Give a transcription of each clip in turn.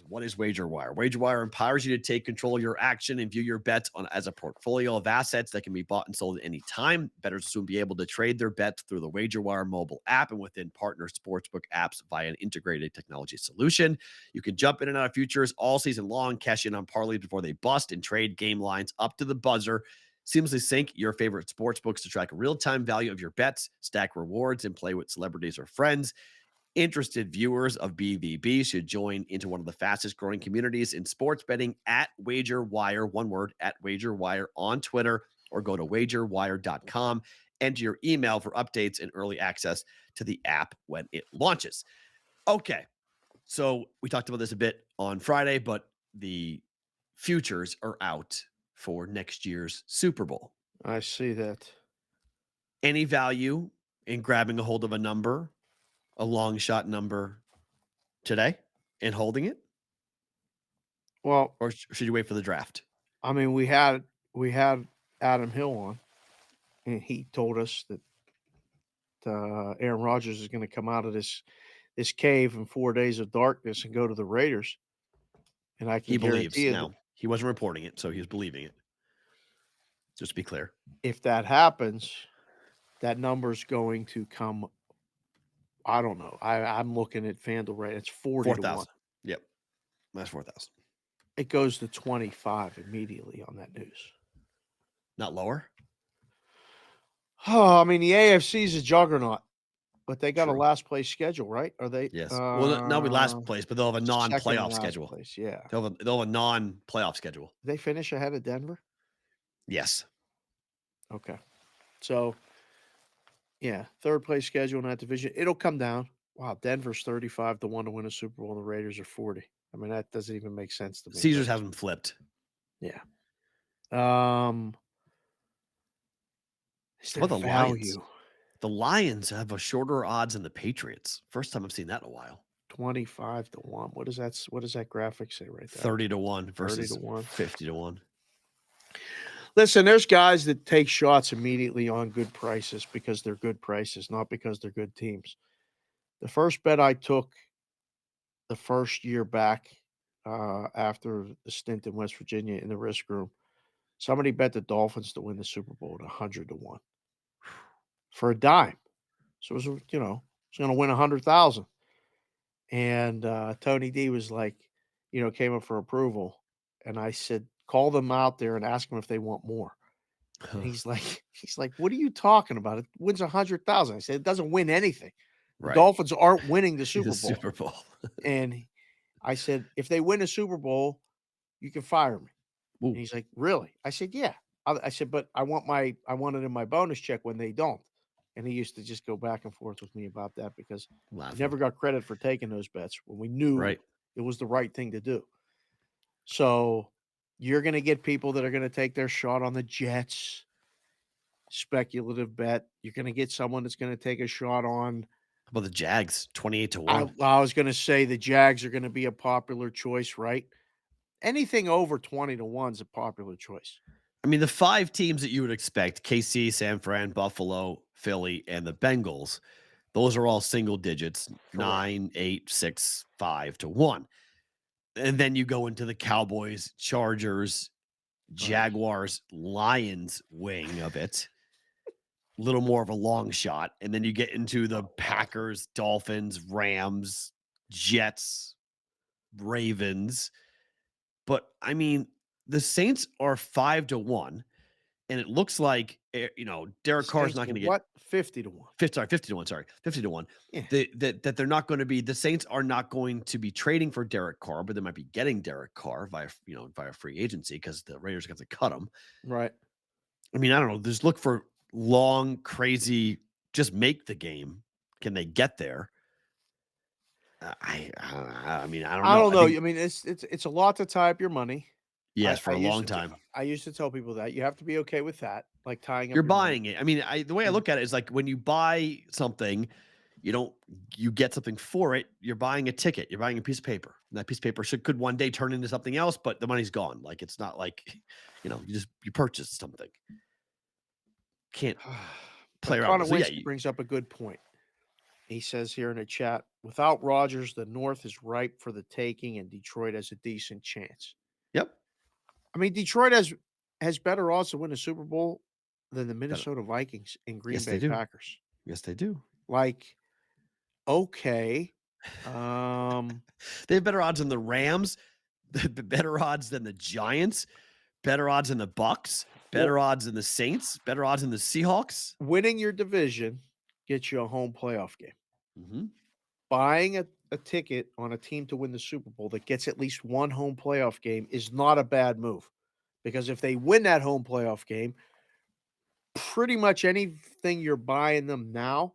What is WagerWire? WagerWire empowers you to take control of your action and view your bets as a portfolio of assets that can be bought and sold at any time. Bettors will soon be able to trade their bets through the WagerWire mobile app and within partner sportsbook apps via an integrated technology solution. You can jump in and out of futures all season long, cash in on parlays before they bust, and trade game lines up to the buzzer. Seamlessly sync your favorite sportsbooks to track real-time value of your bets, stack rewards, and play with celebrities or friends. Interested viewers of BVB should join into one of the fastest growing communities in sports betting at WagerWire, one word, at WagerWire on Twitter, or go to wagerwire.com. Enter your email for updates and early access to the app when it launches. Okay, so we talked about this a bit on Friday, but the futures are out for next year's Super Bowl. I see that. Any value in grabbing a hold of a number, a long shot number today and holding it? Well, or should you wait for the draft? I mean, we had Adam Hill on, and he told us that Aaron Rodgers is going to come out of this cave in 4 days of darkness and go to the Raiders. And I can He believes guarantee you now. He wasn't reporting it, so he was believing it. Just to be clear. If that happens, that number's going to come. I don't know. I'm looking at FanDuel right. It's 40 to 1. Yep. That's 4,000. It goes to 25 immediately on that news. Not lower? Oh, I mean, the AFC is a juggernaut, but they got True. a last place schedule, right? Are they? Yes. Well, not be last place, but they'll have a non-playoff schedule. Place, yeah. They'll have a non-playoff schedule. Did they finish ahead of Denver? Yes. Okay. So, yeah, third place schedule in that division. It'll come down. Wow, Denver's 35 to 1 to win a Super Bowl, and the Raiders are 40. I mean, that doesn't even make sense to me. Caesars has them flipped. Yeah. Is there value? The Lions have a shorter odds than the Patriots. First time I've seen that in a while. 25 to 1. What does that graphic say right there? 30 to 1 versus 30 to 1. 50 to 1. Listen, there's guys that take shots immediately on good prices because they're good prices, not because they're good teams. The first bet I took the first year back after the stint in West Virginia in the risk room, somebody bet the Dolphins to win the Super Bowl at 100 to 1 for a dime. So it was, it's going to win 100,000. And Tony D was like, came up for approval. And I said, call them out there and ask them if they want more. And he's like, what are you talking about? It wins 100,000. I said, it doesn't win anything. Right. The Dolphins aren't winning the Super Bowl. And I said, if they win a Super Bowl, you can fire me. Ooh. And he's like, really? I said, yeah. I said, but I want it in my bonus check when they don't. And he used to just go back and forth with me about that because he never got credit for taking those bets when we knew it was the right thing to do. So you're going to get people that are going to take their shot on the Jets, speculative bet. You're going to get someone that's going to take a shot on. How about the Jags, 28 to 1? I was going to say the Jags are going to be a popular choice, right? Anything over 20 to 1 is a popular choice. I mean, the 5 teams that you would expect, KC, San Fran, Buffalo, Philly, and the Bengals, those are all single digits, 9, 8, 6, 5 to 1. And then you go into the Cowboys, Chargers, Jaguars, Lions wing of it. A little more of a long shot. And then you get into the Packers, Dolphins, Rams, Jets, Ravens. But, I mean, the Saints are 5 to 1. And it looks like, Derek Carr's not going to get 50 to 1. 50 to 1. Sorry, 50 to 1. Yeah. That they're not going to be. The Saints are not going to be trading for Derek Carr, but they might be getting Derek Carr via free agency because the Raiders have to cut him. Right. I mean, I don't know. Just look for long, crazy. Just make the game. Can they get there? I mean, I don't know. I don't know. I mean, it's a lot to tie up your money. Yes, for a long time. I used to tell people that you have to be okay with that, like tying up. You're buying it. I mean, the way I look at it is like when you buy something, you get something for it. You're buying a ticket. You're buying a piece of paper. And that piece of paper could one day turn into something else, but the money's gone. Like it's not like, you purchased something. Can't play around. Connor Winston brings up a good point. He says here in the chat, without Rodgers, the North is ripe for the taking, and Detroit has a decent chance. Yep. I mean, Detroit has better odds to win the Super Bowl than the Better. Minnesota Vikings and Green Yes, they Bay do. Packers. Yes, they do. Like, okay. They have better odds than the Rams, better odds than the Giants, better odds than the Bucks, better odds than the Saints, better odds than the Seahawks. Winning your division gets you a home playoff game. Mhm. Buying a ticket on a team to win the Super Bowl that gets at least one home playoff game is not a bad move. Because if they win that home playoff game, pretty much anything you're buying them now,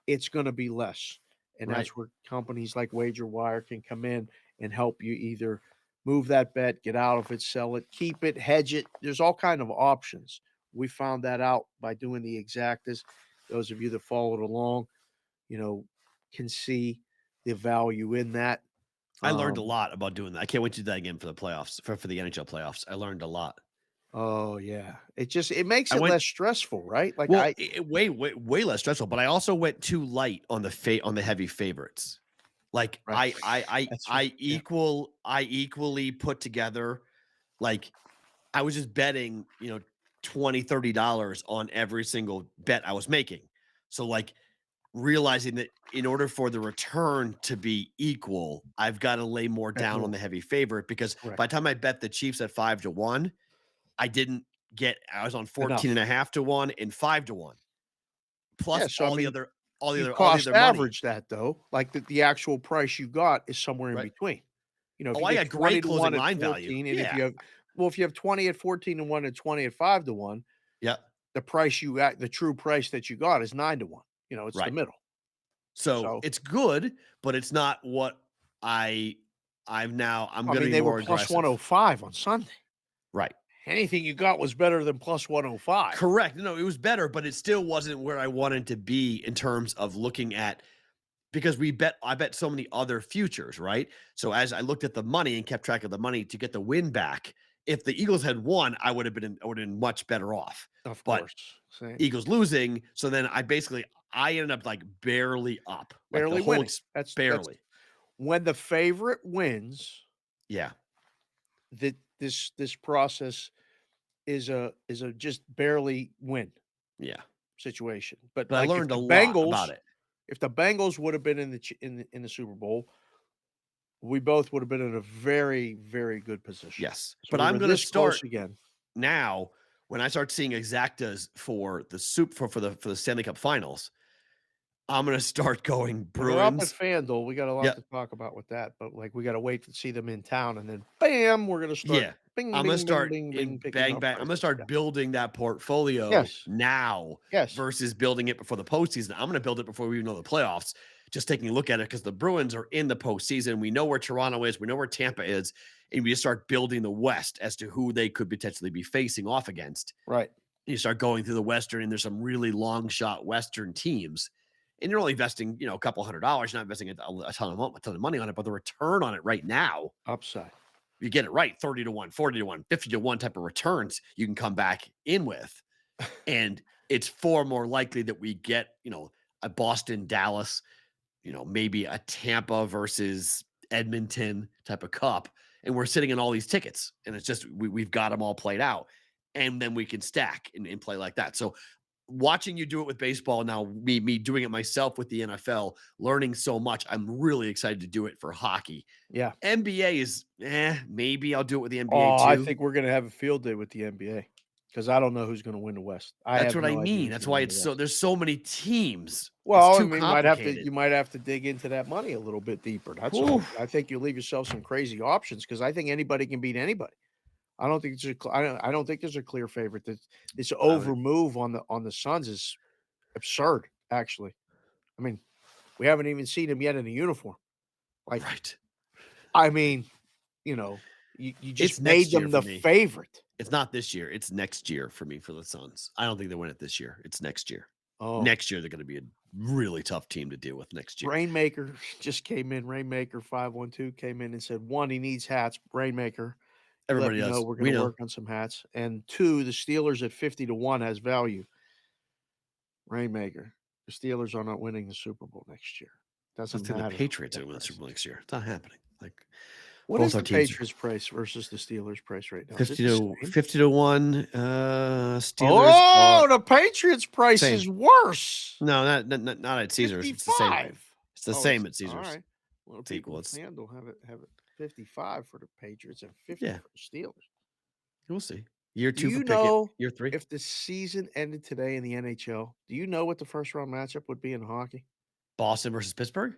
it's going to be less. And Right. that's where companies like WagerWire can come in and help you either move that bet, get out of it, sell it, keep it, hedge it. There's all kind of options. We found that out by doing the exactas. Those of you that followed along, can see the value in that. I learned a lot about doing that. I can't wait to do that again for the playoffs, for the NHL playoffs. I learned a lot. Oh yeah. It makes I it went less stressful, right? Like well, way less stressful, but I also went too light on the heavy favorites. Like right. That's right. Yeah. I equally put together, like, I was just betting, $20, $30 on every single bet I was making. So, like, realizing that in order for the return to be equal, I've got to lay more Bet down on more. the heavy favorite, because Correct. by the time I bet the Chiefs at 5-1, I was on 14 Enough. and a half to 1 and 5-1. Plus Yeah, so I mean, you all the cost other money. average that though. Like the actual price you got is somewhere in Right. between. If Oh, you I get got 20 great to closing 1 at line value. 14, and Yeah. if you have 20 at 14 to 1 and 20 at 5 to 1, Yep. the price you got, the true price that you got is 9 to 1. It's the Right. middle. So So it's good, but it's not what I'm I going to mean, be they were more plus aggressive. 105 on Sunday. Right. Anything you got was better than plus 105. Correct. No, it was better, but it still wasn't where I wanted to be in terms of looking at, because I bet so many other futures, right? So as I looked at the money and kept track of the money to get the win back, if the Eagles had won, I would have been much better off. Of But course. Same. Eagles losing, so then I ended up like barely up, like the Barely whole winning. That's barely. when the favorite wins, Yeah. that this process is a just barely win Yeah. situation. But But I like learned a lot about it. if the Bengals would have been in the Super Bowl, we both would have been in a very, very good position. Yes. So But we I'm were going to this close start again. now, when I start seeing exactas for the for the Stanley Cup Finals. I'm going to start going When they're up at Bruins. FanDuel, we got a lot Yeah. to talk about with that. But like we got to wait to see them in town, and then bam, we're gonna start Yeah. bing, I'm going to bing, bing, start bing, bing, in picking bang up bang. I'm going to prices. Yeah. start building that portfolio Yes. now Yes. versus building it before the postseason. I'm going to build it before we even know the playoffs. Just taking a look at it, because the Bruins are in the postseason. We know where Toronto is. We know where Tampa is. And we just start building the West as to who they could potentially be facing off against. Right. You start going through the Western, and there's some really long shot Western teams. And you're only investing, a couple $100. You're not investing a ton of money on it, but the return on it right now, Upside. you get it right, 30-1, 40-1, 50-1 type of returns you can come back in with. And it's far more likely that we get, a Boston, Dallas, maybe a Tampa versus Edmonton type of cup. And we're sitting in all these tickets, and it's just, we've got them all played out. And then we can stack and play like that. So watching you do it with baseball now, me doing it myself with the NFL, learning so much, I'm really excited to do it for hockey. Yeah. NBA is, maybe I'll do it with the NBA Oh, too. I think we're gonna have a field day with the NBA because I don't know who's gonna win the West. That's what I no idea mean. who's That's gonna why win the West. there's so many teams. Well, It's I too mean, complicated. you might have to dig into that money a little bit deeper. That's all. Oof. I think you leave yourself some crazy options because I think anybody can beat anybody. I don't think I don't think there's a clear favorite. This over move on the Suns is absurd. Actually, I mean, we haven't even seen him yet in a uniform. Like, Right. I mean, you just It's made next year them for the me. favorite. It's not this year. It's next year for me, for the Suns. I don't think they win it this year. It's next year. Oh, Next year, they're going to be a really tough team to deal with next year. Rainmaker just came in. Rainmaker 512 came in and said, one, he needs hats. Rainmaker, Everybody let me does. know we're We going to know. work on some hats. And two, the Steelers at 50-1 has value. Rainmaker. The Steelers are not winning the Super Bowl next year. Doesn't Let's say matter. the Patriots are what going to win the Super Bowl price. next year. It's not happening. Like What both is our the teams Patriots price versus the Steelers price right now? are Is it the same? 50 to 1. Steelers Oh, are the Patriots price same. is worse. No, not at Caesars. It's the same. 55. It's the Oh, same it's at all Caesars. right. Well, It's people equal. at FanDuel have it 55 for the Patriots and 50 Yeah. for the Steelers. We'll see. Year Do 2 for you Pickett. know Year 3. if the season ended today in the NHL, do you know what the first round matchup would be in hockey? Boston versus Pittsburgh.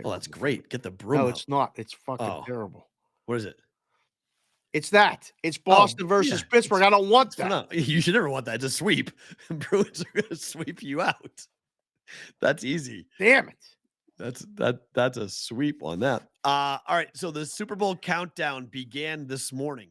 Oh, that's Terrible. great. Get the broom No, out. it's not. It's fucking Oh. terrible. What is it? It's that. It's Boston versus yeah. Pittsburgh. I don't want It's that. phenomenal. You should never want that. It's a sweep. Bruins are going to sweep you out. That's easy. Damn it. That's a sweep on that. All right. So the Super Bowl countdown began this morning.